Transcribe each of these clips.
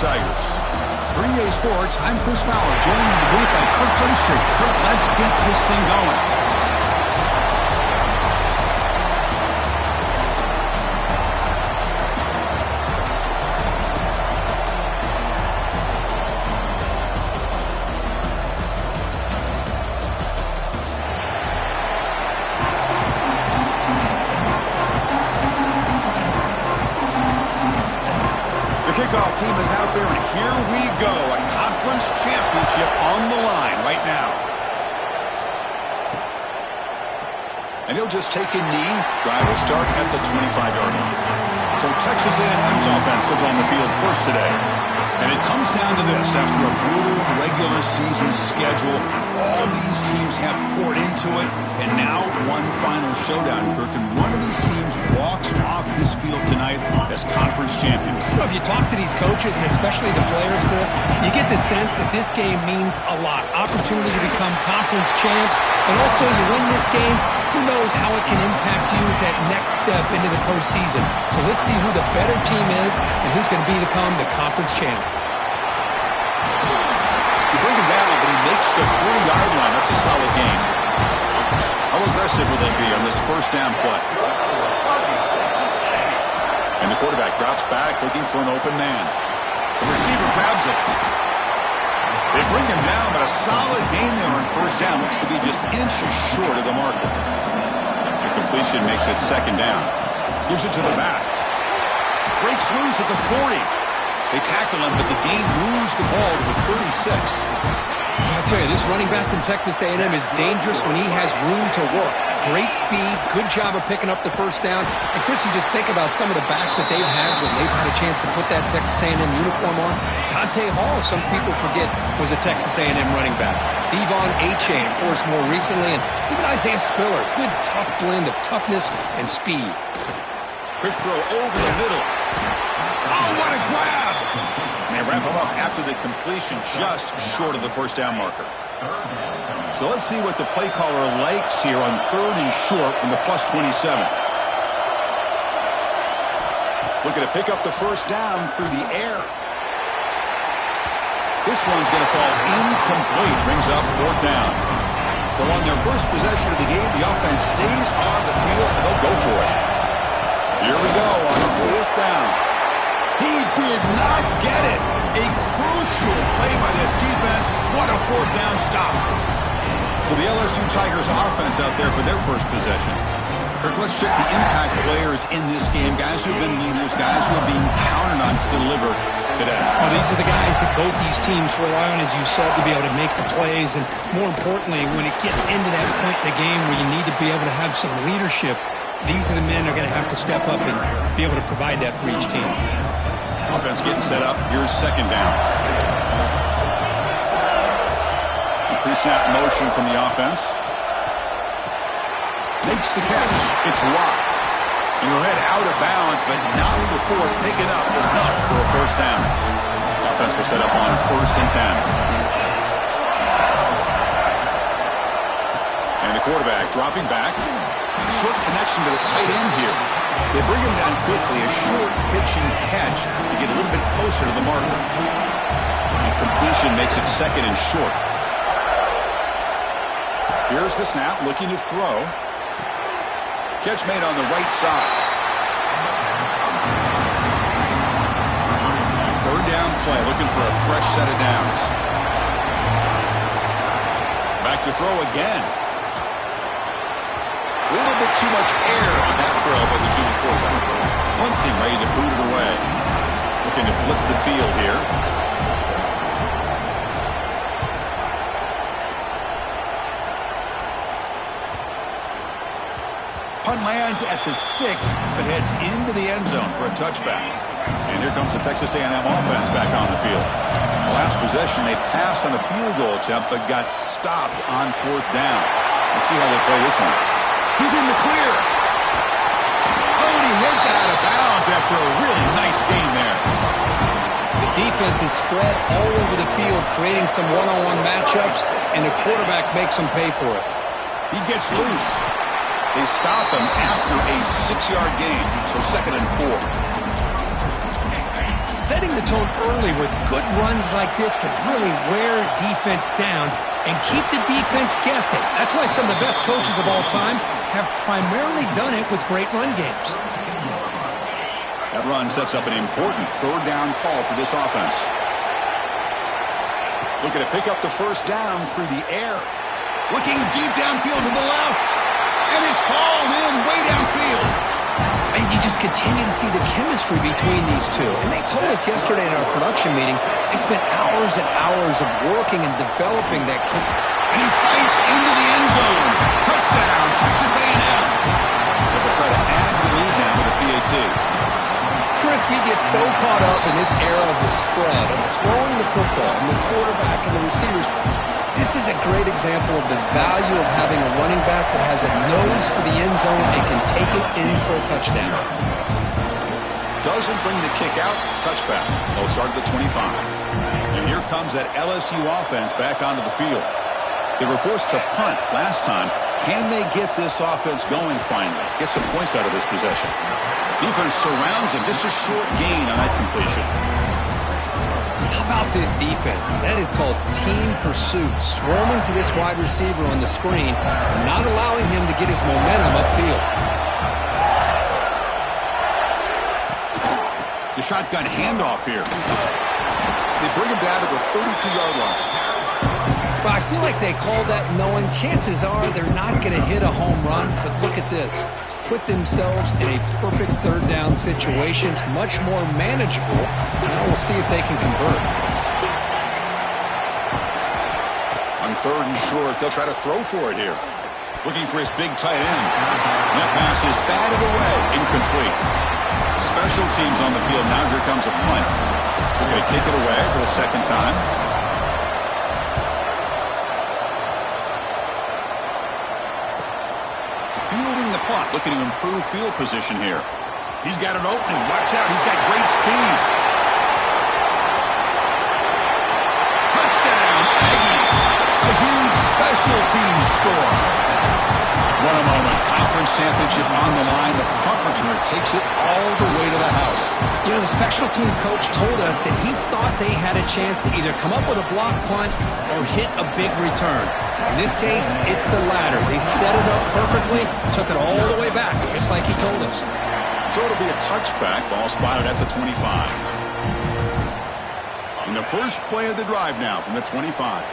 Tigers. For EA Sports, I'm Chris Fowler, joined in the booth by Kirk Herbstreit. Kirk, let's get this thing going. Kickoff team is out there, and here we go. A conference championship on the line right now. And he'll just take a knee. Drive will start at the 25-yard line. So Texas A&M's offense comes on the field first today. And it comes down to this. After a brutal regular season schedule, all these teams have poured into it. And now one final showdown, Kirk. And one of these teams walks off this field tonight as conference champions. You know, if you talk to these coaches, and especially the players, Chris, you get the sense that this game means a lot. Opportunity to become conference champs. And also, you win this game, who knows how it can impact you at that next step into the postseason. So let's see who the better team is and who's going to become the conference champ. You bring him down, but he makes the 40-yard line. That's a solid gain. How aggressive will they be on this first down play? And the quarterback drops back, looking for an open man. The receiver grabs it. They bring him down, but a solid gain there on first down. Looks to be just inches short of the marker. The completion makes it second down. Gives it to the back. Breaks loose at the 40. They tackle him, but the gain moves the ball to the 36. I tell you, this running back from Texas A&M is dangerous when he has room to work. Great speed, good job of picking up the first down. And Chris, you just think about some of the backs that they've had when they've had a chance to put that Texas A&M uniform on. Dante Hall, some people forget, was a Texas A&M running back. Devon Achane, of course, more recently. And even Isaiah Spiller, good tough blend of toughness and speed. Quick throw over the middle. Oh, what a grab! And they wrap him up after the completion, just short of the first down marker. So let's see what the play caller likes here on third and short from the plus 27. Looking to pick up the first down through the air. This one's going to fall incomplete. Brings up fourth down. So on their first possession of the game, the offense stays on the field, and they'll go for it. Here we go on fourth down. He did not get it. A crucial play by this defense. What a fourth down stop. So the LSU Tigers offense out there for their first possession. Kirk, let's check the impact players in this game. Guys who have been leaders, guys who are being counted on to deliver today. Well, these are the guys that both these teams rely on, as you said, to be able to make the plays. And more importantly, when it gets into that point in the game where you need to be able to have some leadership, these are the men that are going to have to step up and be able to provide that for each team. Offense getting set up. Here's second down. Pre-snap motion from the offense. Makes the catch. It's locked. And he'll head out of bounds, but not before picking up enough for a first down. Offense will set up on first and 10. And the quarterback dropping back. Short connection to the tight end here. They bring him down quickly. A short pitch and catch to get a little bit closer to the marker. And completion makes it second and short. Here's the snap, looking to throw. Catch made on the right side. Third down play, looking for a fresh set of downs. Back to throw again. A little bit too much air on that throw by the junior quarterback. Punting, ready to boot it away. Looking to flip the field here. Punt lands at the 6, but heads into the end zone for a touchback. And here comes the Texas A&M offense back on the field. The last possession, they passed on a field goal attempt, but got stopped on fourth down. Let's see how they play this one. He's in the clear. Oh, and he heads out of bounds after a really nice game there. The defense is spread all over the field, creating some one-on-one matchups, and the quarterback makes them pay for it. He gets loose. They stop him after a 6-yard gain, so second and 4. Setting the tone early with good runs like this can really wear defense down and keep the defense guessing. That's why some of the best coaches of all time have primarily done it with great run games. That run sets up an important third down call for this offense. Looking to pick up the first down through the air. Looking deep downfield to the left. And it's hauled in way downfield. And you just continue to see the chemistry between these two. And they told us yesterday in our production meeting, they spent hours and hours of working and developing that chemistry. And he fights into the end zone. Touchdown, Texas A&M. They'll try to add the lead now with a PAT. Chris, we get so caught up in this era of the spread, of throwing the football, and the quarterback and the receivers. This is a great example of the value of having a running back that has a nose for the end zone and can take it in for a touchdown. Doesn't bring the kick out. Touchback. They'll start at the 25. And here comes that LSU offense back onto the field. They were forced to punt last time. Can they get this offense going finally? Get some points out of this possession. Defense surrounds him. Just a short gain on that completion. How about this defense? That is called team pursuit. Swarming to this wide receiver on the screen, not allowing him to get his momentum upfield. The shotgun handoff here. They bring him down to the 32-yard line. But I feel like they called that knowing chances are they're not going to hit a home run. But look at this. Put themselves in a perfect third down situation. It's much more manageable. Now we'll see if they can convert. On third and short, they'll try to throw for it here. Looking for his big tight end. That pass is batted away. Incomplete. Special teams on the field now. Here comes a punt. They're going to kick it away for the second time. Fielding the punt, looking to improve field position here. He's got an opening. Watch out. He's got great speed. Touchdown, Aggies. A huge special teams score. What a moment. Conference championship on the line. The punt returner takes it all the way to the house. You know, the special team coach told us that he thought they had a chance to either come up with a block punt or hit a big return. In this case, it's the latter. They set it up perfectly, took it all the way back, just like he told us. So it'll be a touchback. Ball spotted at the 25. And the first play of the drive now from the 25.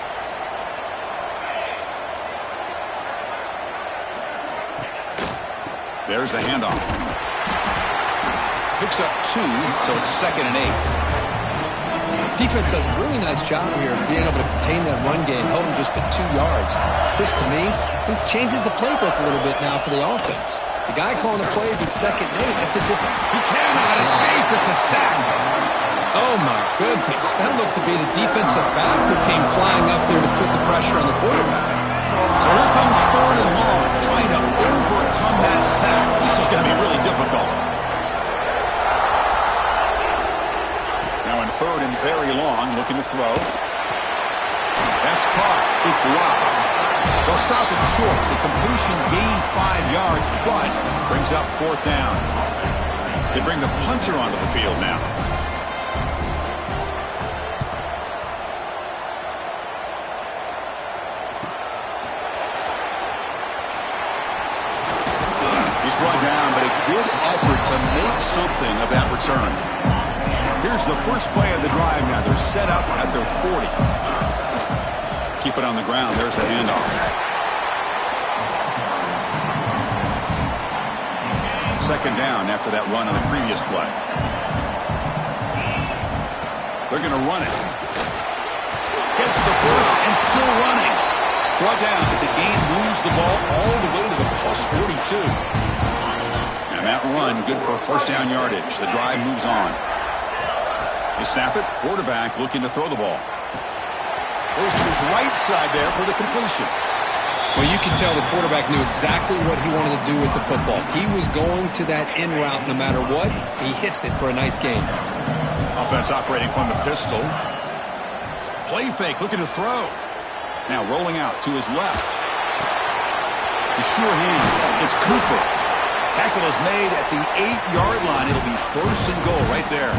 There's the handoff. Picks up 2, so it's 2nd and 8. Defense does a really nice job here of being able to contain that run game, held him just at 2 yards. Chris, to me, this changes the playbook a little bit now for the offense. The guy calling the plays at 2nd and 8, that's a different. He cannot escape. It's a sack. Oh, my goodness. That looked to be the defensive back who came flying up there to put the pressure on the quarterback. So here comes 3rd and long, trying to overcome that sack. This is going to be really difficult. Now in 3rd and very long, looking to throw. That's caught. It's locked. They'll stop him short. The completion gained 5 yards, but brings up 4th down. They bring the punter onto the field now. Brought down, but a good effort to make something of that return. Here's the first play of the drive now. They're set up at their 40. Keep it on the ground. There's the handoff. Second down after that run on the previous play. They're going to run it. Gets the first and still running. Brought down, but the gain moves the ball all the way to the plus 42. And that run, good for first down yardage. The drive moves on. They snap it. Quarterback looking to throw the ball. Goes to his right side there for the completion. Well, you can tell the quarterback knew exactly what he wanted to do with the football. He was going to that in route no matter what. He hits it for a nice gain. Offense operating from the pistol. Play fake, looking to throw. Now rolling out to his left. The sure hands. It's Cooper. Tackle is made at the 8-yard line. It'll be 1st and goal right there.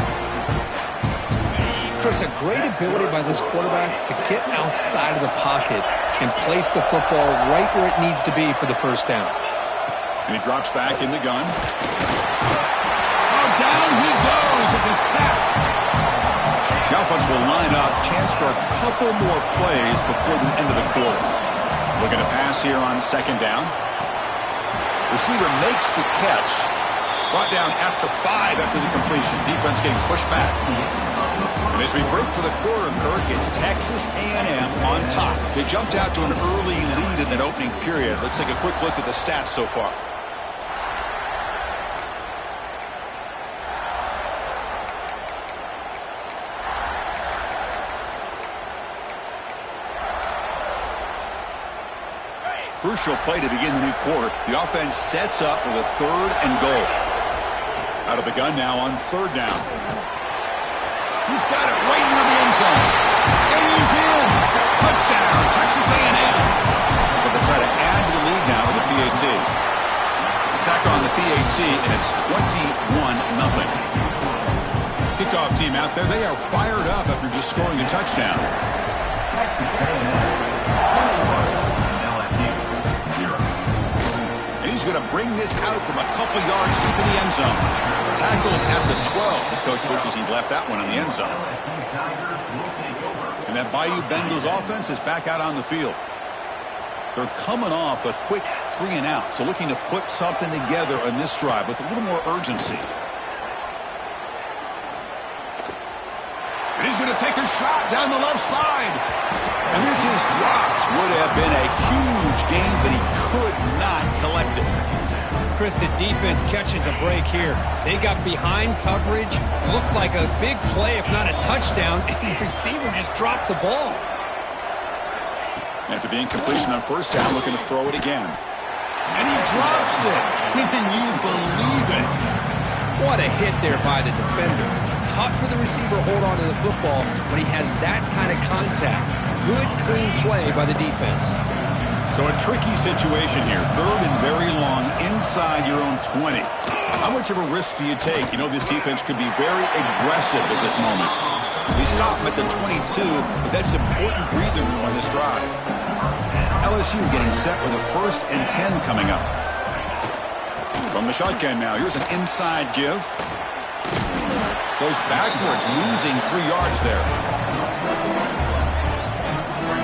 Chris, a great ability by this quarterback to get outside of the pocket and place the football right where it needs to be for the first down. And he drops back in the gun. Oh, down he goes. It's a sack. The offense will line up. Chance for a couple more plays before the end of the quarter. Looking to pass here on second down. Receiver makes the catch. Brought down at the 5 after the completion. Defense getting pushed back. And as we break for the quarter, Kirk, it's Texas A&M on top. They jumped out to an early lead in that opening period. Let's take a quick look at the stats so far. Crucial play to begin the new quarter. The offense sets up with a 3rd and goal. Out of the gun now on 3rd down. He's got it right near the end zone. And he's in. Touchdown, Texas A&M. So they try to add to the lead now with the PAT. Attack on the PAT, and it's 21-0. Kickoff team out there. They are fired up after just scoring a touchdown. Texas A&M. He's going to bring this out from a couple yards deep in the end zone. Tackled at the 12. The coach wishes he'd left that one in the end zone. And that Bayou Bengals offense is back out on the field. They're coming off a quick 3 and out, so looking to put something together on this drive with a little more urgency. And he's going to take a shot down the left side. And this is dropped. Would have been a huge gain, but he could not collect it. Chris, the defense catches a break here. They got behind coverage, looked like a big play, if not a touchdown, and the receiver just dropped the ball. After the incompletion on 1st down, looking to throw it again. And he drops it. Can you believe it? What a hit there by the defender. Tough for the receiver to hold on to the football when he has that kind of contact. Good, clean play by the defense. So a tricky situation here. 3rd and very long inside your own 20. How much of a risk do you take? You know this defense could be very aggressive at this moment. They stop him at the 22, but that's important breathing room on this drive. LSU getting set with a 1st and 10 coming up. From the shotgun now, here's an inside give. Goes backwards, losing 3 yards there.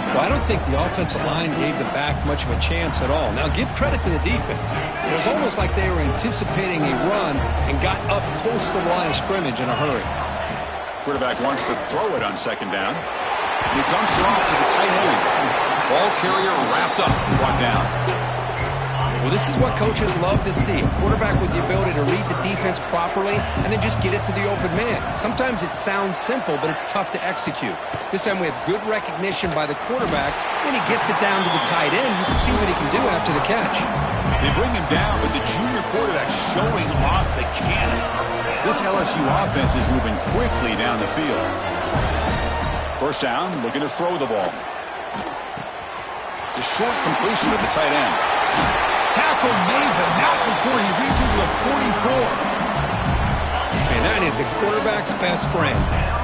Well, I don't think the offensive line gave the back much of a chance at all. Now, give credit to the defense. It was almost like they were anticipating a run and got up close to the line of scrimmage in a hurry. Quarterback wants to throw it on 2nd down. He dumps it off to the tight end. Ball carrier wrapped up and brought down. Well, this is what coaches love to see. A quarterback with the ability to read the defense properly and then just get it to the open man. Sometimes it sounds simple, but it's tough to execute. This time we have good recognition by the quarterback. When he gets it down to the tight end, you can see what he can do after the catch. They bring him down, but the junior quarterback showing off the cannon. This LSU offense is moving quickly down the field. 1st down, looking to throw the ball. The short completion with the tight end. Tackle made, but not before he reaches the 44. And that is a quarterback's best friend.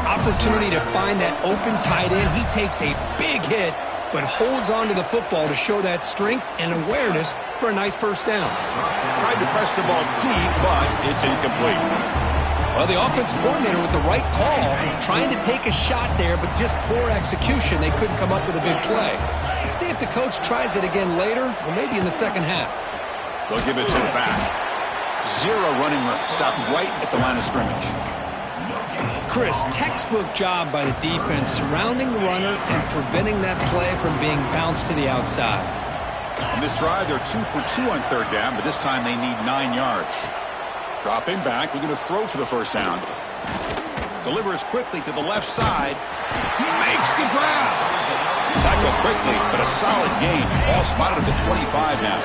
Opportunity to find that open tight end. He takes a big hit, but holds on to the football to show that strength and awareness for a nice 1st down. Tried to press the ball deep, but it's incomplete. Well, the offensive coordinator with the right call, trying to take a shot there, but just poor execution. They couldn't come up with a big play. Let's see if the coach tries it again later, or maybe in the 2nd half. They'll give it to the back. 0 running room. Stopped right at the line of scrimmage. Chris, textbook job by the defense surrounding the runner and preventing that play from being bounced to the outside. On this drive, they're 2 for 2 on 3rd down, but this time they need 9 yards. Dropping back, looking to throw for the 1st down. Delivers quickly to the left side. He makes the grab. Tackled quickly, but a solid gain. Ball spotted at the 25 now.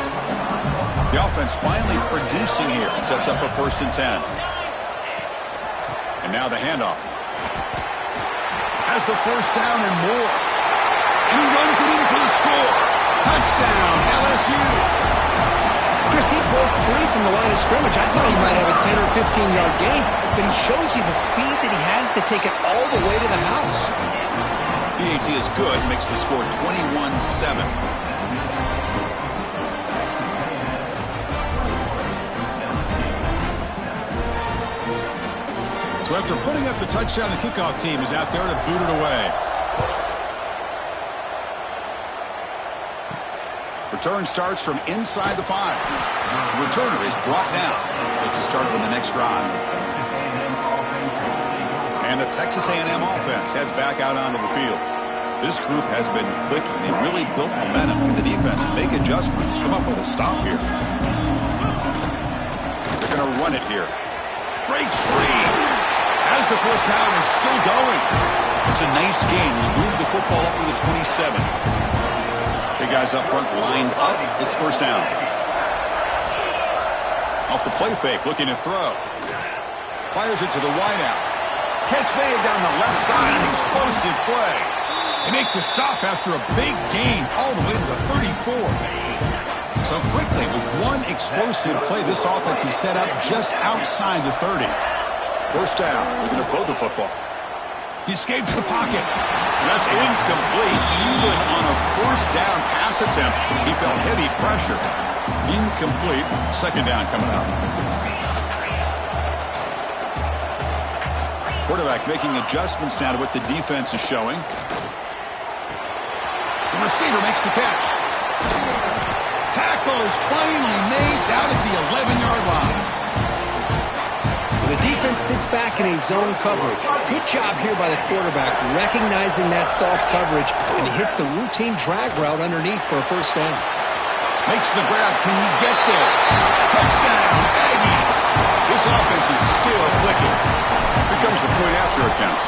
The offense finally producing here. Sets up a 1st and 10. And now the handoff. Has the 1st down and more. And he runs it in for the score. Touchdown, LSU. Chris, he broke free from the line of scrimmage. I thought he might have a 10 or 15-yard gain, but he shows you the speed that he has to take it all the way to the house. PAT is good, makes the score 21-7. So after putting up the touchdown, the kickoff team is out there to boot it away. Return starts from inside the 5. The returner is brought down. Takes a start on the next drive. And the Texas A&M offense heads back out onto the field. This group has been clicking. They really built momentum in the defense and make adjustments. Come up with a stop here. They're going to run it here. Breaks free. As the first down is still going. It's a nice game. We move the football up to the 27. Big guys up front lined up. It's first down. Off the play fake, looking to throw. Fires it to the wideout. Catch made down the left side. An explosive play. They make the stop after a big gain all the way to the 34. So quickly, with one explosive play, this offense is set up just outside the 30. First down. We're going to throw the football. He escapes the pocket. That's incomplete. Even on a first down pass attempt, he felt heavy pressure. Incomplete. Second down coming up. Quarterback making adjustments now to what the defense is showing. The receiver makes the catch. Tackle is finally made down at the 11-yard line. The defense sits back in a zone coverage. Good job here by the quarterback, recognizing that soft coverage, and he hits the routine drag route underneath for a first down. Makes the grab. Can he get there? Touchdown, Aggies. This offense is still clicking. Here comes the point after attempt.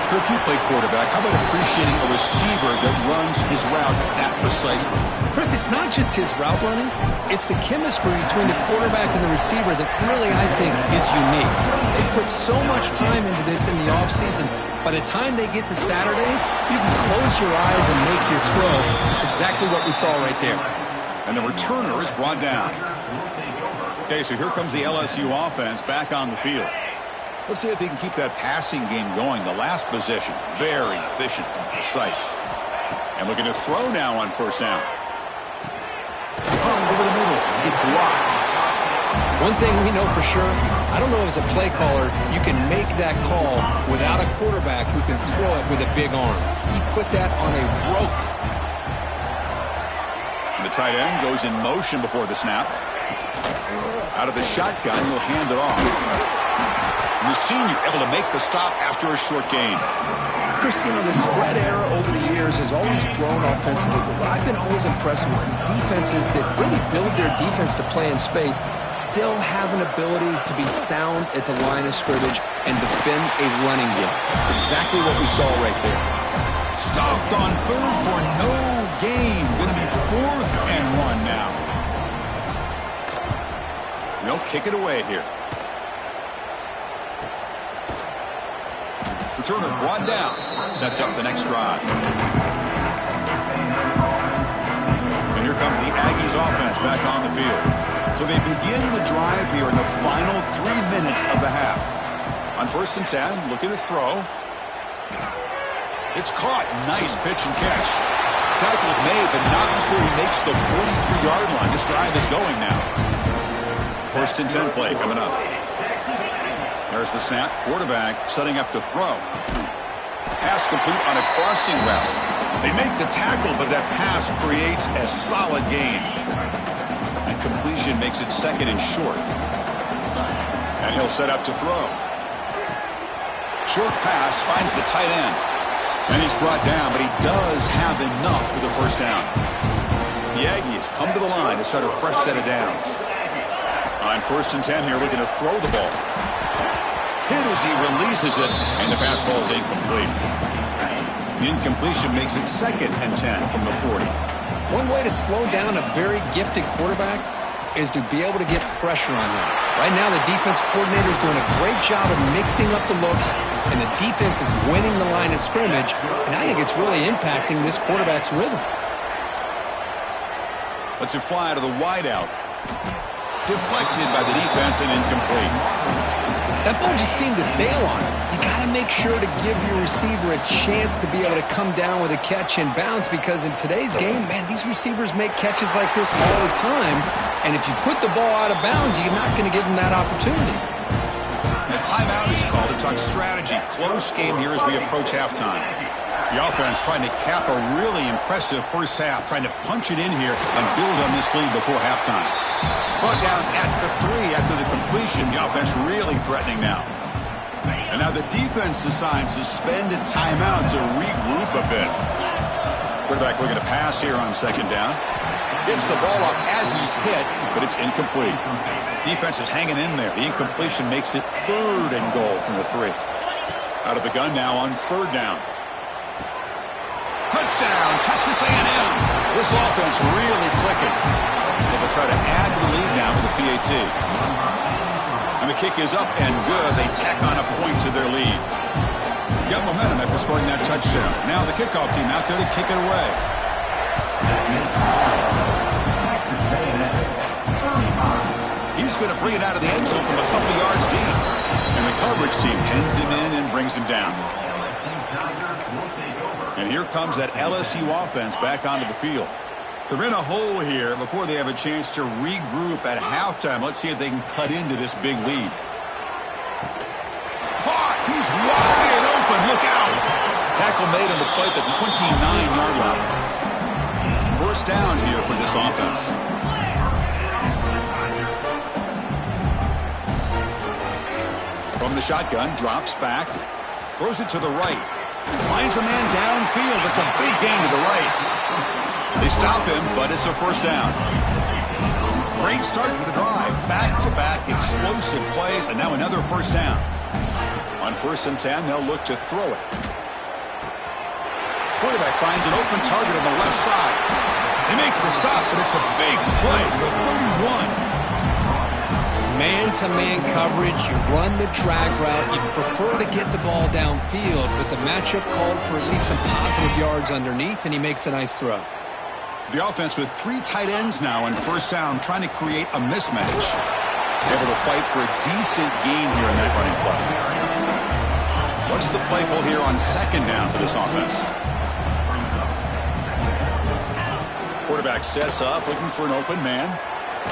Kirk, you played quarterback. How about appreciating a receiver that runs his routes that precisely? Chris, it's not just his route running. It's the chemistry between the quarterback and the receiver that really, I think, is unique. They put so much time into this in the offseason. By the time they get to Saturdays, you can close your eyes and make your throw. It's exactly what we saw right there. And the returner is brought down. Okay, so here comes the LSU offense back on the field. Let's see if they can keep that passing game going. The last possession, very efficient and precise. And looking to throw now on first down. Over the middle. It's locked. One thing we know for sure, I don't know as a play caller, you can make that call without a quarterback who can throw it with a big arm. He put that on a rope. And the tight end goes in motion before the snap. Out of the shotgun, he'll hand it off. And the senior able to make the stop after a short gain. Christian, the spread era over the years has always grown offensively, but what I've been always impressed with defenses that really build their defense to play in space still have an ability to be sound at the line of scrimmage and defend a running game. It's exactly what we saw right there. Stopped on third for no gain. Going to be 4th and 1 now. They'll kick it away here. Returner brought down. Sets up the next drive. And here comes the Aggies offense back on the field. So they begin the drive here in the final 3 minutes of the half. On 1st and 10, looking to throw. It's caught. Nice pitch and catch. Tackle's made, but not before he makes the 43-yard line. This drive is going now. 1st and 10 play coming up. There's the snap. Quarterback setting up to throw. Pass complete on a crossing route. They make the tackle, but that pass creates a solid gain. And completion makes it 2nd and short. And he'll set up to throw. Short pass finds the tight end. And he's brought down, but he does have enough for the first down. The Aggies come to the line to start a fresh set of downs. On 1st and 10 here, looking to throw the ball. Hit as he releases it, and the pass ball is incomplete. The incompletion makes it 2nd and 10 from the 40. One way to slow down a very gifted quarterback is to be able to get pressure on him. Right now, the defense coordinator is doing a great job of mixing up the looks, and the defense is winning the line of scrimmage, and I think it's really impacting this quarterback's rhythm. Let's it fly to the wideout. Deflected by the defense and incomplete. That ball just seemed to sail on him. You got to make sure to give your receiver a chance to be able to come down with a catch and bounce, because in today's game, man, these receivers make catches like this all the time. And if you put the ball out of bounds, you're not going to give them that opportunity. A timeout is called to talk strategy. Close game here as we approach halftime. The offense trying to cap a really impressive first half, trying to punch it in here and build on this lead before halftime. Brought down at the 3 after the completion. The offense really threatening now. And now the defense decides to spend a timeout to regroup a bit. Quarterback looking to pass here on second down. Gets the ball off as he's hit, but it's incomplete. Defense is hanging in there. The incompletion makes it 3rd and goal from the 3. Out of the gun now on 3rd down. Touchdown, Texas A&M. This offense really clicking. They'll try to add to the lead now with a PAT. And the kick is up and good. They tack on a point to their lead. Got momentum after scoring that touchdown. Now the kickoff team out there to kick it away. He's going to bring it out of the end zone from a couple yards deep. And the coverage team pins him in and brings him down. And here comes that LSU offense back onto the field. They're in a hole here before they have a chance to regroup at halftime. Let's see if they can cut into this big lead. Caught! He's wide open. Look out! Tackle made on the play at the 29-yard line. First down here for this offense. From the shotgun, drops back, throws it to the right. Finds a man downfield. It's a big gain to the right. They stop him, but it's a first down. Great start to the drive. Back-to-back explosive plays, and now another first down. On 1st and 10, they'll look to throw it. Quarterback finds an open target on the left side. They make the stop, but it's a big play to the 31. Man-to-man coverage, you run the drag route, you prefer to get the ball downfield, but the matchup called for at least some positive yards underneath, and he makes a nice throw. The offense with 3 tight ends now on first down, trying to create a mismatch. Able to fight for a decent gain here in that running play. What's the play call here on second down for this offense? Quarterback sets up, looking for an open man.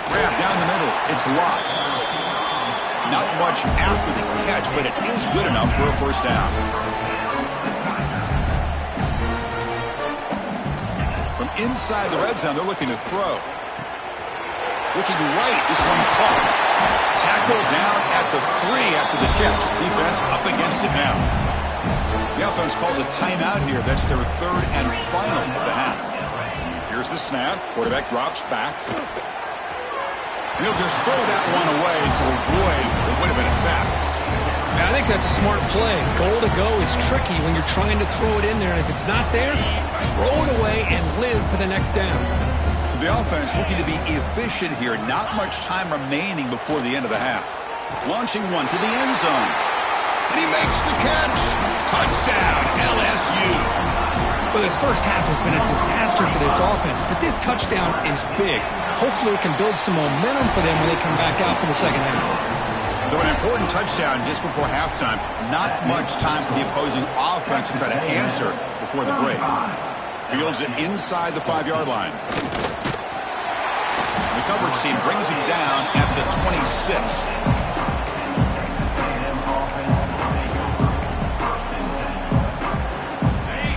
Grab down the middle. It's locked. Not much after the catch, but it is good enough for a first down. From inside the red zone, they're looking to throw. Looking right, this one caught. Tackled down at the 3 after the catch. Defense up against it now. The offense calls a timeout here. That's their 3rd and final of the half. Here's the snap. Quarterback drops back. And he'll just throw that one away to avoid what would have been a sack. Now, I think that's a smart play. Goal to go is tricky when you're trying to throw it in there. And if it's not there, throw it away and live for the next down. So the offense looking to be efficient here. Not much time remaining before the end of the half. Launching one to the end zone. And he makes the catch. Touchdown, LSU. Well, this first half has been a disaster for this offense, but this touchdown is big. Hopefully it can build some momentum for them when they come back out for the second half. So an important touchdown just before halftime. Not much time for the opposing offense to try to answer before the break. Fields it inside the 5-yard line. The coverage team brings him down at the 26.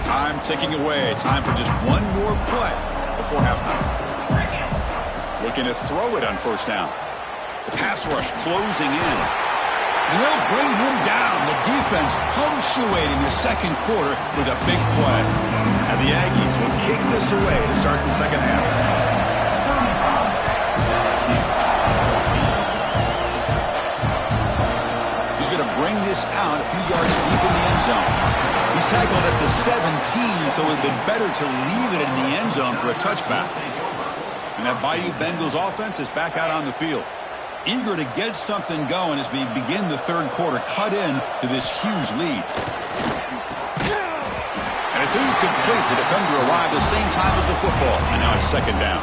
Time ticking away. Time for just one more play before halftime. Looking to throw it on first down. The pass rush closing in. And they'll bring him down. The defense punctuating the second quarter with a big play. And the Aggies will kick this away to start the second half. He's going to bring this out a few yards deep in the end zone. He's tackled at the 17, so it would have been better to leave it in the end zone for a touchback. And that Bayou Bengals offense is back out on the field. Eager to get something going as we begin the third quarter, cut in to this huge lead. And it's incomplete. The defender arrived the same time as the football, and now it's second down.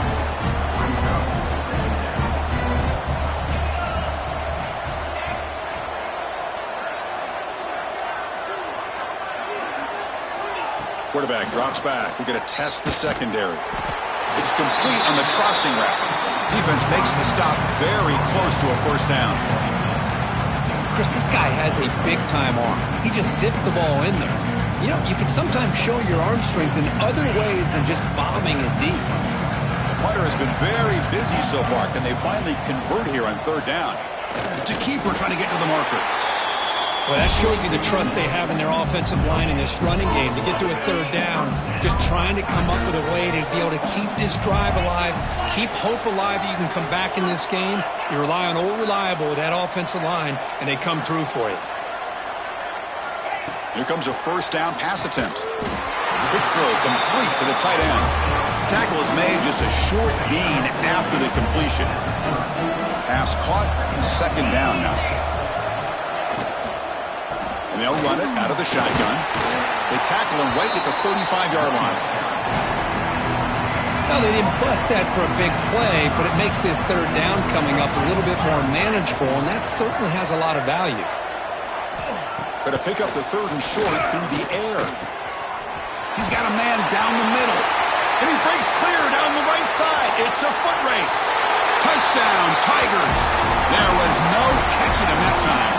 Quarterback drops back. We're going to test the secondary. It's complete on the crossing route. Defense makes the stop very close to a first down. Chris, this guy has a big-time arm. He just zipped the ball in there. You know, you can sometimes show your arm strength in other ways than just bombing it deep. Punter has been very busy so far. Can they finally convert here on third down? To keeper trying to get to the marker. Well, that shows you the trust they have in their offensive line in this running game to get to a third down, just trying to come up with a way to be able to keep this drive alive, keep hope alive that you can come back in this game. You rely on Old Reliable with that offensive line, and they come through for you. Here comes a first down pass attempt. Quick throw complete to the tight end. Tackle is made, just a short gain after the completion. Pass caught, second down now. And they'll run it out of the shotgun. They tackle him right at the 35-yard line. Well, they didn't bust that for a big play, but it makes this third down coming up a little bit more manageable, and that certainly has a lot of value. Going to pick up the third and short through the air. He's got a man down the middle. And he breaks clear down the right side. It's a foot race. Touchdown, Tigers. There was no catching him that time.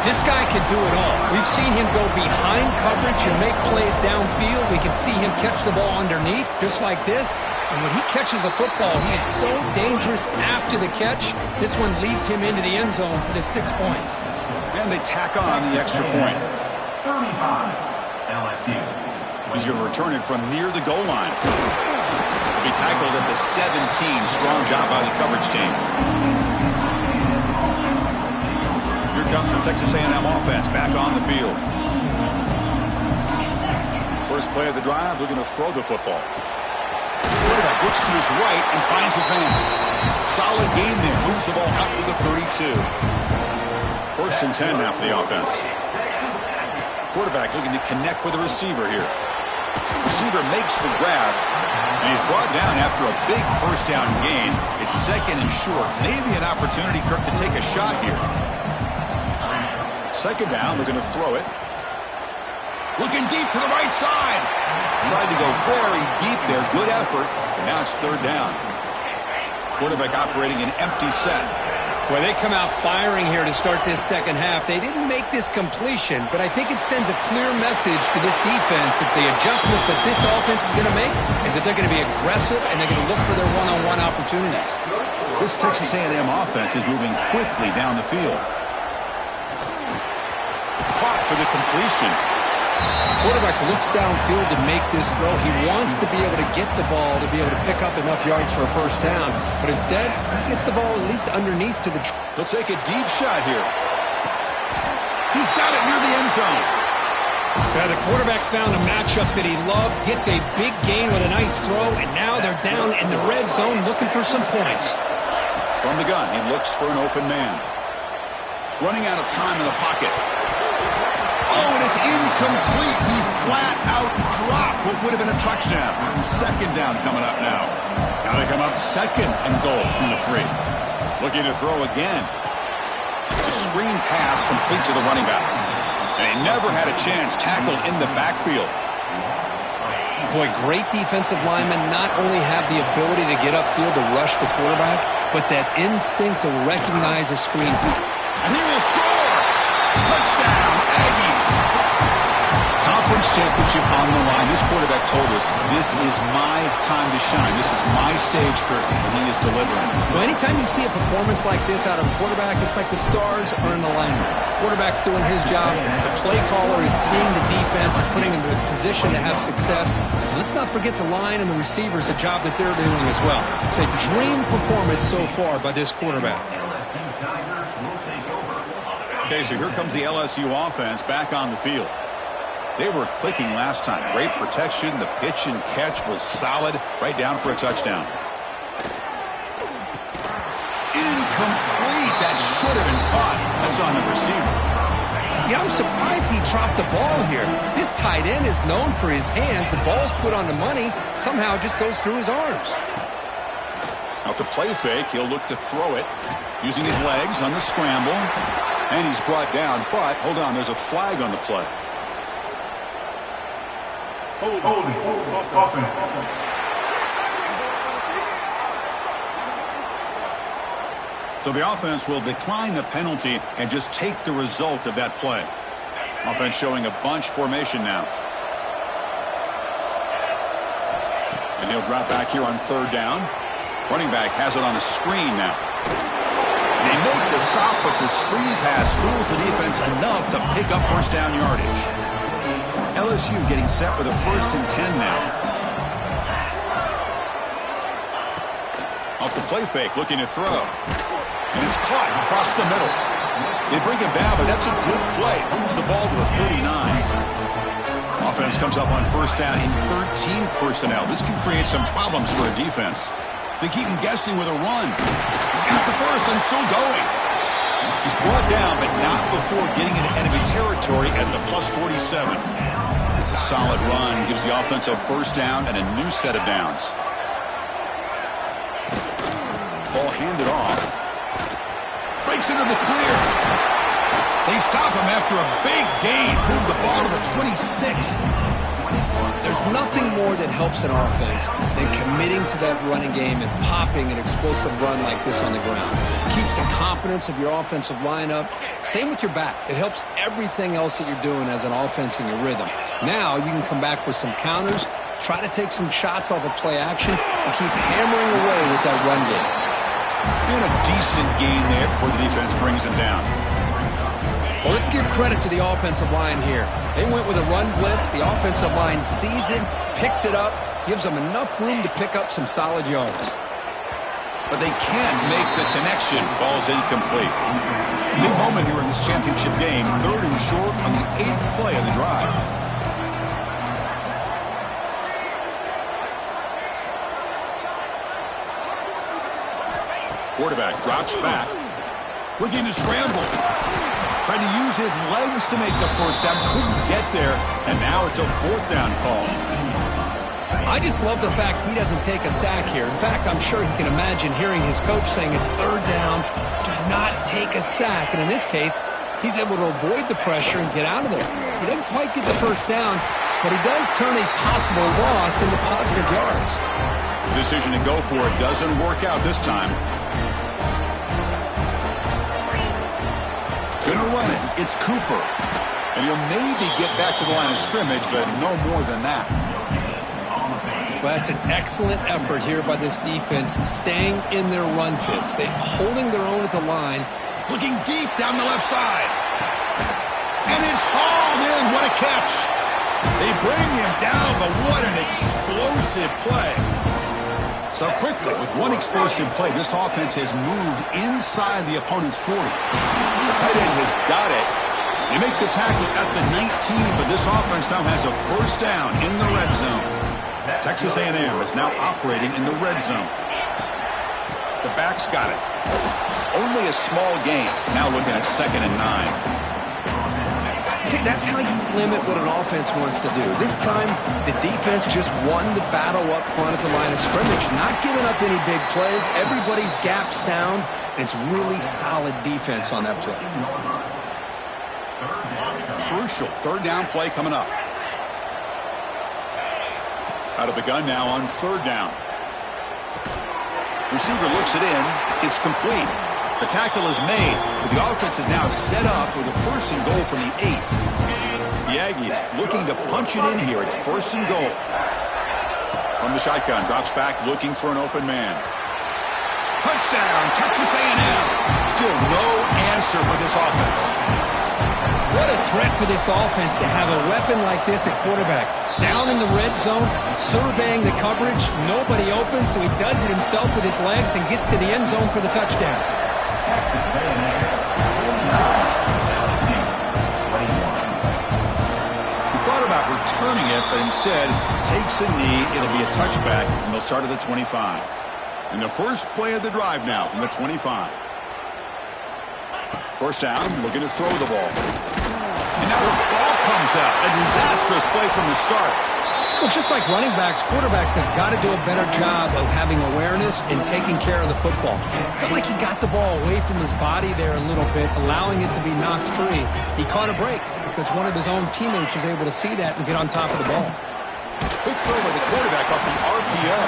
This guy can do it all. We've seen him go behind coverage and make plays downfield. We can see him catch the ball underneath, just like this. And when he catches a football, he is so dangerous after the catch. This one leads him into the end zone for the 6 points. And they tack on the extra point. 35, LSU. He's going to return it from near the goal line. He'll be tackled at the 17. Strong job by the coverage team. Here comes the Texas A&M offense back on the field. First play of the drive, looking to throw the football. Quarterback looks to his right and finds his man. Solid gain there. Moves the ball up to the 32. First and 10 now for the offense. Quarterback looking to connect with the receiver here. Receiver makes the grab, and he's brought down after a big first down gain. It's second and short. Maybe an opportunity, Kirk, to take a shot here. Second down, we're going to throw it. Looking deep to the right side. Tried to go very deep there. Good effort. And now it's third down. Quarterback operating an empty set. Well, they come out firing here to start this second half. They didn't make this completion, but I think it sends a clear message to this defense that the adjustments that this offense is going to make is that they're going to be aggressive and they're going to look for their one-on-one opportunities. This Texas A&M offense is moving quickly down the field. Caught for the completion. Quarterback looks downfield to make this throw. He wants to be able to get the ball to be able to pick up enough yards for a first down. But instead, he gets the ball at least underneath to the... Let's take a deep shot here. He's got it near the end zone. Yeah, the quarterback found a matchup that he loved, gets a big gain with a nice throw, and now they're down in the red zone looking for some points. From the gun, he looks for an open man. Running out of time in the pocket. Oh, and it's incomplete. He flat out dropped what would have been a touchdown. Second down coming up now. Now they come up second and goal from the 3. Looking to throw again. It's a screen pass complete to the running back. And he never had a chance. Tackled in the backfield. Boy, great defensive linemen not only have the ability to get upfield to rush the quarterback, but that instinct to recognize a screen. And he will score! Touchdown, Aggies! Conference championship on the line. This quarterback told us, this is my time to shine. This is my stage, Kirk, and he is delivering. Well, anytime you see a performance like this out of a quarterback, it's like the stars are in alignment. The quarterback's doing his job. The play caller is seeing the defense and putting him in a position to have success. And let's not forget the line and the receivers, a job that they're doing as well. It's a dream performance so far by this quarterback. Okay, so here comes the LSU offense back on the field. They were clicking last time. Great protection. The pitch and catch was solid. Right down for a touchdown. Incomplete. That should have been caught. That's on the receiver. Yeah, I'm surprised he dropped the ball here. This tight end is known for his hands. The ball's put on the money. Somehow it just goes through his arms. Now to play fake, he'll look to throw it using his legs on the scramble. And he's brought down, but hold on, there's a flag on the play. Holding. Offense. So the offense will decline the penalty and just take the result of that play. Offense showing a bunch formation now. And he'll drop back here on third down. Running back has it on a screen now. They make the stop, but the screen pass fools the defense enough to pick up first down yardage. LSU getting set with a 1st and 10 now. Off the play fake, looking to throw. And it's caught across the middle. They bring him down, but that's a good play. Moves the ball to the 39. Offense comes up on first down in 13 personnel. This can create some problems for a defense. They keep him guessing with a run. He's got the first and still going. He's brought down, but not before getting into enemy territory at the plus 47. It's a solid run. Gives the offense a first down and a new set of downs. Ball handed off. Breaks into the clear. They stop him after a big gain. Move the ball to the 26. There's nothing more that helps an offense than committing to that running game and popping an explosive run like this on the ground. It keeps the confidence of your offensive lineup. Same with your back. It helps everything else that you're doing as an offense in your rhythm. Now you can come back with some counters, try to take some shots off of play action, and keep hammering away with that run game. And a decent gain there before the defense brings him down. Well, let's give credit to the offensive line here. They went with a run blitz. The offensive line sees it, picks it up, gives them enough room to pick up some solid yards. But they can't make the connection. Ball's incomplete. Big moment here in this championship game. 3rd and short on the 8th play of the drive. Quarterback drops back. Looking to scramble. Trying to use his legs to make the first down. Couldn't get there. And now it's a 4th down call. I just love the fact he doesn't take a sack here. In fact, I'm sure he can imagine hearing his coach saying it's 3rd down. Do not take a sack. And in this case, he's able to avoid the pressure and get out of there. He doesn't quite get the first down, but he does turn a possible loss into positive yards. The decision to go for it doesn't work out this time. Gonna run it. It's Cooper. And he'll maybe get back to the line of scrimmage, but no more than that. Well, that's an excellent effort here by this defense, staying in their run fits. They're holding their own at the line. Looking deep down the left side. And it's hauled in. What a catch. They bring him down, but what an explosive play. So quickly, with one explosive play, this offense has moved inside the opponent's 40. The tight end has got it. They make the tackle at the 19, but this offense now has a first down in the red zone. Texas A&M is now operating in the red zone. The back's got it. Only a small gain. Now looking at 2nd and 9. See, that's how you limit what an offense wants to do. This time, the defense just won the battle up front at the line of scrimmage, not giving up any big plays. Everybody's gap sound. It's really solid defense on that play. Crucial 3rd down play coming up. Out of the gun now on 3rd down. Receiver looks it in. It's complete. The tackle is made, but the offense is now set up with a 1st and goal from the 8. The Aggies looking to punch it in here. It's 1st and goal. From the shotgun, drops back looking for an open man. Touchdown, Texas A&M. Still no answer for this offense. What a threat for this offense to have a weapon like this at quarterback. Down in the red zone, surveying the coverage. Nobody open, so he does it himself with his legs and gets to the end zone for the touchdown. He thought about returning it, but instead takes a knee. It'll be a touchback, and they'll start at the 25. And the first play of the drive now from the 25. First down, looking to throw the ball. And now the ball comes out. A disastrous play from the start. Well, just like running backs, quarterbacks have got to do a better job of having awareness and taking care of the football. Felt like he got the ball away from his body there a little bit, allowing it to be knocked free. He caught a break because one of his own teammates was able to see that and get on top of the ball. Quick throw by the quarterback off the RPO.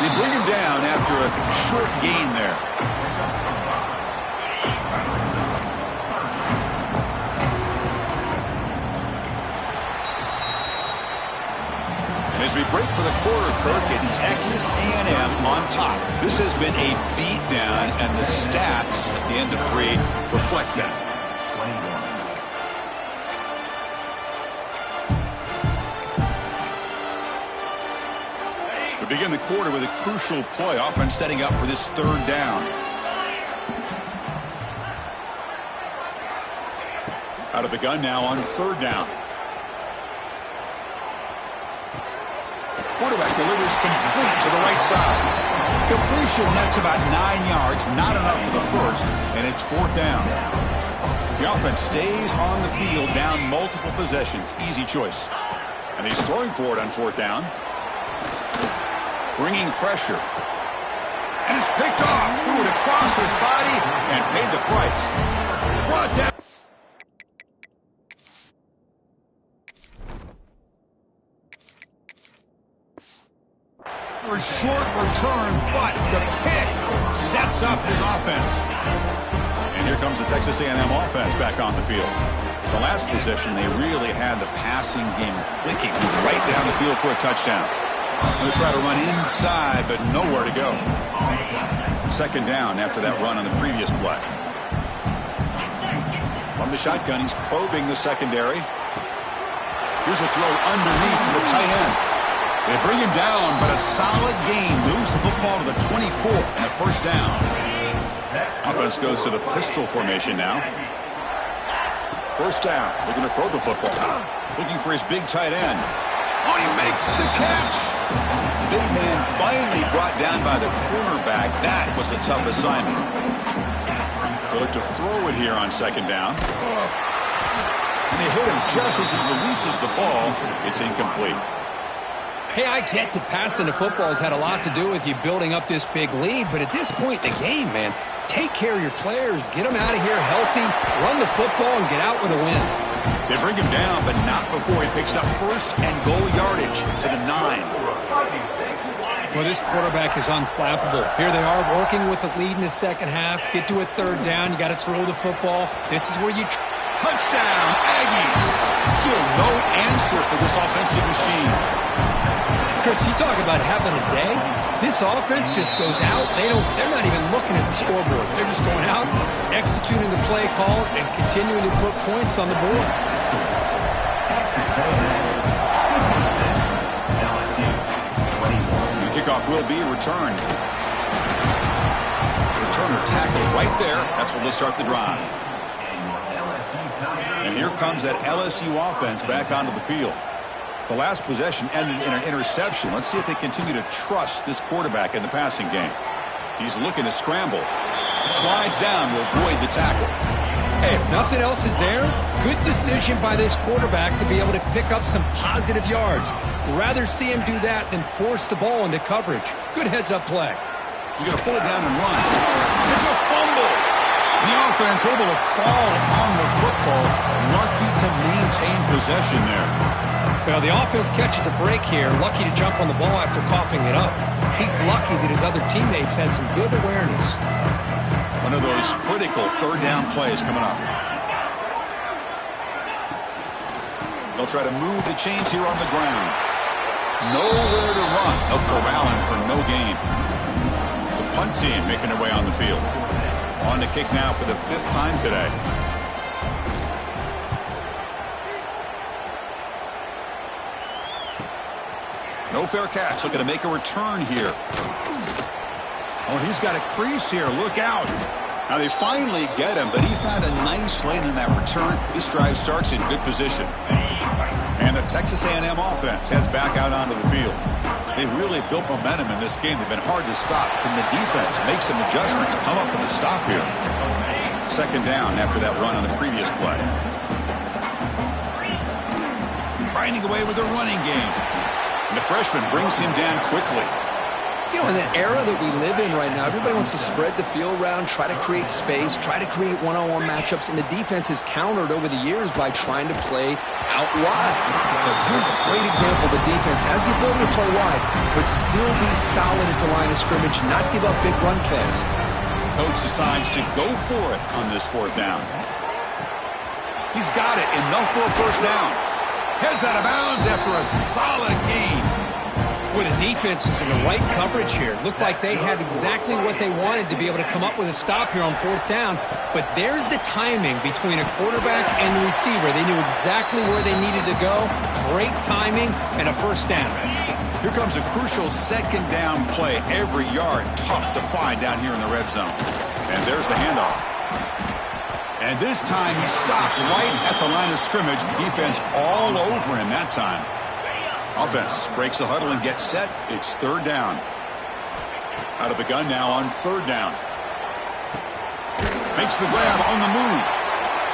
They bring him down after a short gain there. As we break for the quarter, Kirk, it's Texas A&M on top. This has been a beatdown, and the stats at the end of 3 reflect that. We begin the quarter with a crucial play. Offense setting up for this 3rd down. Out of the gun now on 3rd down. Quarterback delivers complete to the right side. Completion nets about 9 yards, not enough for the first, and it's 4th down. The offense stays on the field, down multiple possessions. Easy choice. And he's throwing for it on 4th down. Bringing pressure. And it's picked off. Threw it across his body and paid the price. Brought down. For a short return, but the pick sets up his offense. And here comes the Texas A&M offense back on the field. The last possession, they really had the passing game clicking right down the field for a touchdown. Going to try to run inside, but nowhere to go. 2nd down after that run on the previous play. From the shotgun, he's probing the secondary. Here's a throw underneath to the tight end. They bring him down, but a solid gain moves the football to the 24 and a 1st down. Offense goes to the pistol formation now. 1st down. They're going to throw the football. Looking for his big tight end. Oh, he makes the catch. The big man finally brought down by the cornerback. That was a tough assignment. They look to throw it here on 2nd down. And they hit him just as he releases the ball. It's incomplete. Hey, I get that passing the football has had a lot to do with you building up this big lead, but at this point in the game, man, take care of your players, get them out of here healthy, run the football, and get out with a win. They bring him down, but not before he picks up 1st and goal yardage to the 9. Well, this quarterback is unflappable. Here they are working with the lead in the 2nd half. Get to a 3rd down, you got to throw the football. This is where you... Touchdown, Aggies! Still no answer for this offensive machine. Chris, you talk about having a day. This offense just goes out. They're not even looking at the scoreboard. They're just going out, executing the play call, and continuing to put points on the board. The kickoff will be returned. Returner tackle right there. That's what will start the drive. And here comes that LSU offense back onto the field. The last possession ended in an interception. Let's see if they continue to trust this quarterback in the passing game. He's looking to scramble. Slides down to avoid the tackle. Hey, if nothing else is there, good decision by this quarterback to be able to pick up some positive yards. Rather see him do that than force the ball into coverage. Good heads-up play. He's going to pull it down and run. It's a fumble. The offense able to fall on the football. Lucky to maintain possession there. Well, the offense catches a break here. Lucky to jump on the ball after coughing it up. He's lucky that his other teammates had some good awareness. One of those critical 3rd down plays coming up. They'll try to move the chains here on the ground. Nowhere to run. They'll corral him for no gain. The punt team making their way on the field. On to kick now for the 5th time today. No fair catch. Looking to make a return here. Oh, he's got a crease here. Look out. Now they finally get him, but he found a nice lane in that return. This drive starts in good position. And the Texas A&M offense heads back out onto the field. They've really built momentum in this game. They've been hard to stop. Can the defense make some adjustments, come up with a stop here? 2nd down after that run on the previous play. Grinding away with the running game. And the freshman brings him down quickly. You know, in the era that we live in right now, everybody wants to spread the field around, try to create space, try to create one-on-one matchups, and the defense is countered over the years by trying to play out wide. But here's a great example. The defense has the ability to play wide, but still be solid at the line of scrimmage, not give up big run plays. Coach decides to go for it on this 4th down. He's got it. Enough for a first down. Heads out of bounds after a solid gain. Well, the defense is in the right coverage here. Looked like they had exactly what they wanted to be able to come up with a stop here on 4th down. But there's the timing between a quarterback and the receiver. They knew exactly where they needed to go. Great timing and a first down. Here comes a crucial 2nd down play. Every yard tough to find down here in the red zone. And there's the handoff. And this time he stopped right at the line of scrimmage. Defense all over him that time. Offense breaks the huddle and gets set. It's 3rd down. Out of the gun now on 3rd down. Makes the grab on the move.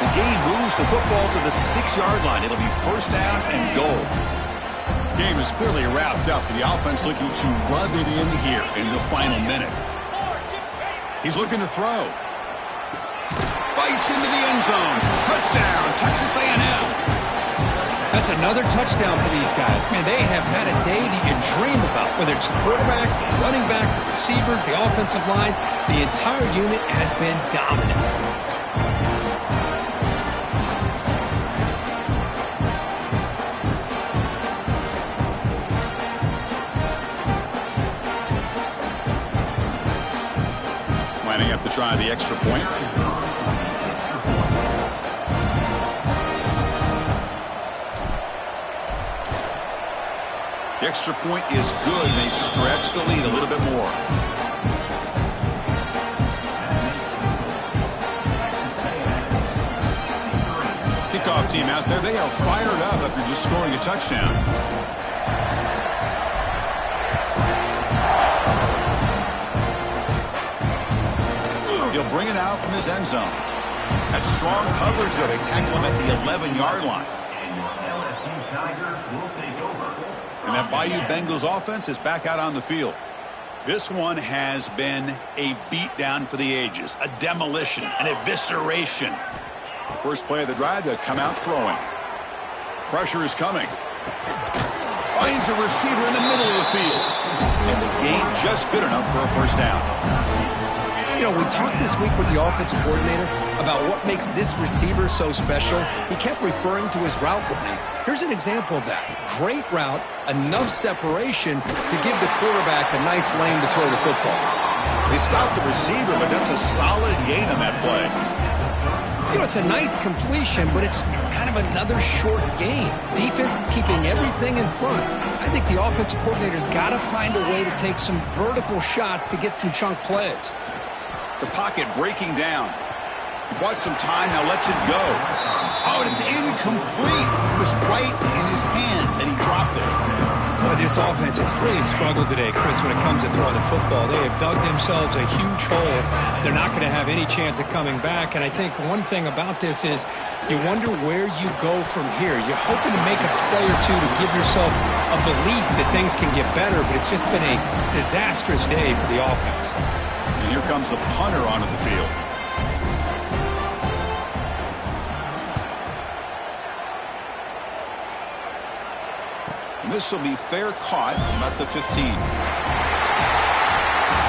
The gain moves the football to the 6-yard line. It'll be first down and goal. Game is clearly wrapped up. The offense looking to rub it in here in the final minute. He's looking to throw. Bites into the end zone. Touchdown, Texas A&M. That's another touchdown for these guys. Man, they have had a day that you dream about, whether it's the quarterback, the running back, the receivers, the offensive line. The entire unit has been dominant. Lining up to try the extra point. The extra point is good, and they stretch the lead a little bit more. Kickoff team out there, they are fired up after just scoring a touchdown. He'll bring it out from his end zone. That's strong coverage, though. They tackle him at the 11-yard line. And that Bayou Bengals offense is back out on the field. This one has been a beatdown for the ages, a demolition, an evisceration. First play of the drive, they'll come out throwing. Pressure is coming. Finds a receiver in the middle of the field. And the gain just good enough for a first down. You know, we talked this week with the offensive coordinator about what makes this receiver so special. He kept referring to his route running. Here's an example of that. Great route, enough separation to give the quarterback a nice lane to throw the football. They stopped the receiver, but that's a solid gain on that play. You know, it's a nice completion, but it's kind of another short game. The defense is keeping everything in front. I think the offensive coordinator's got to find a way to take some vertical shots to get some chunk plays. The pocket breaking down. He bought some time, now lets it go. Oh, and it's incomplete. It was right in his hands, and he dropped it. Boy, this offense has really struggled today, Chris, when it comes to throwing the football. They have dug themselves a huge hole. They're not going to have any chance of coming back. And I think one thing about this is you wonder where you go from here. You're hoping to make a play or two to give yourself a belief that things can get better, but it's just been a disastrous day for the offense. And here comes the punter onto the field. And this will be fair caught about the 15.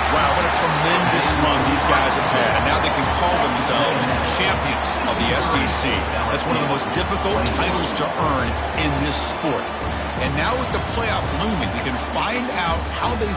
Wow, what a tremendous run these guys have had. And now they can call themselves champions of the SEC. That's one of the most difficult titles to earn in this sport. And now with the playoff looming, we can find out how they